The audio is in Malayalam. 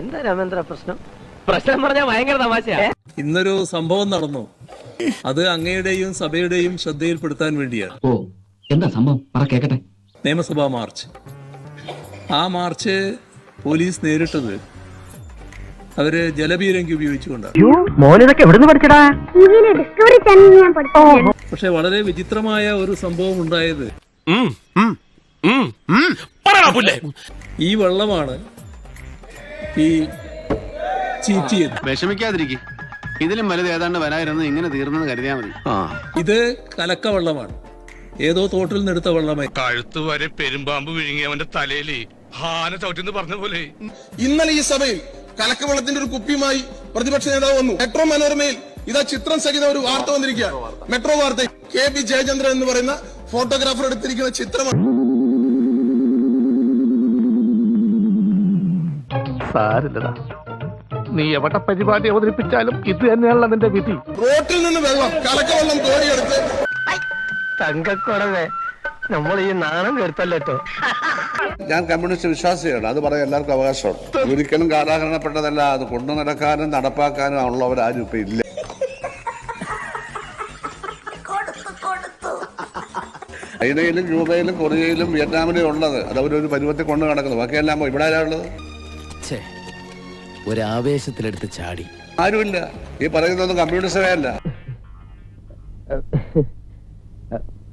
എന്താ രാമേന്ദ്ര പ്രശ്നം? പ്രശ്നം പറഞ്ഞാൽ ഭയങ്കര തമാശയാ. ഇന്നൊരു സംഭവം നടന്നു. അത് അങ്ങയുടെയും സഭയുടെയും ശ്രദ്ധയിൽപ്പെടുത്താൻ വേണ്ടിയാണ്. ഓ, എന്താ സംഭവം? പറ കേക്കട്ടെ. നിയമസഭാ മാർച്ച്. ആ മാർച്ച് പോലീസ് നേരിട്ടത് അവര് ജലപീരങ്കി ഉപയോഗിച്ചുകൊണ്ടാണ്. മോനിതൊക്കെ എവിടുന്ന് പഠിച്ചടാ? പക്ഷെ വളരെ വിചിത്രമായ ഒരു സംഭവം ഉണ്ടായത്, ഈ വെള്ളമാണ് ഈ ചീറ്റിയത്. വിഷമിക്കാതിരിക്കും, ഇതിലും വലുത് ഏതാണ്ട് വരായിരുന്നു. ഇങ്ങനെ തീർന്നെന്ന് കരുതിയാൽ മതി. ഇത് കലക്ക വെള്ളമാണ്, ഏതോ തോട്ടിൽ നിന്നെടുത്ത വെള്ളമായി. കഴുത്ത് വരെ പെരുമ്പാമ്പ് വിഴുങ്ങി അവന്റെ തലയില് ഹാന ചവിട്ടിന്ന് പറഞ്ഞ പോലെ. ഇന്നലെ ഈ സഭയിൽ കലക്കവെള്ളത്തിന്റെ ഒരു കുപ്പിയുമായി പ്രതിപക്ഷ നേതാവ് വന്നു. മെട്രോ മനോരമയിൽ ഇതാ ചിത്രം സഹിത ഒരു വാർത്ത വന്നിരിക്കുകയാണ്. മെട്രോ വാർത്ത KP ജയചന്ദ്രൻ എന്ന് പറയുന്ന ഫോട്ടോഗ്രാഫർ എടുത്തിരിക്കുന്ന ചിത്രമാണ്. സാരില്ലടാ, നീ എവിടെ പരിപാടി അവതരിപ്പിച്ചാലും ഇത് തന്നെയാണല്ലോ നിന്റെ വിധി. റോട്ടിൽ നിന്ന് വെള്ളം, കലക്കവെള്ളം കോരിയെടുത്ത് തങ്കക്കുറവേ, നമ്മൾ ഈ നാണം കെടുത്തല്ലോ. ഞാൻ കമ്മ്യൂണിസ്റ്റ് വിശ്വാസിയാണ്, അത് പറയാൻ എല്ലാവർക്കും അവകാശമുണ്ട്. ഒരിക്കലും കാലാഹരണപ്പെട്ടതല്ല, അത് കൊണ്ടു നടക്കാനും നടപ്പാക്കാനും ഉള്ളവരാരും ഇപ്പൊ ഇല്ല. ചൈനയിലും ക്യൂബയിലും കൊറിയയിലും വിയറ്റ്നാമിലും ഉള്ളത്, അത് അവരൊരു പരുവത്തിൽ കൊണ്ടു നടക്കുന്നു. ബാക്കിയെല്ലാം ഇവിടെ ആരാ ഉള്ളത്? ഒരാവേശത്തിലെടുത്ത് ചാടി ആരുമില്ല. ഈ പറയുന്നതൊന്നും കമ്മ്യൂണിസ്റ്റേ അല്ല.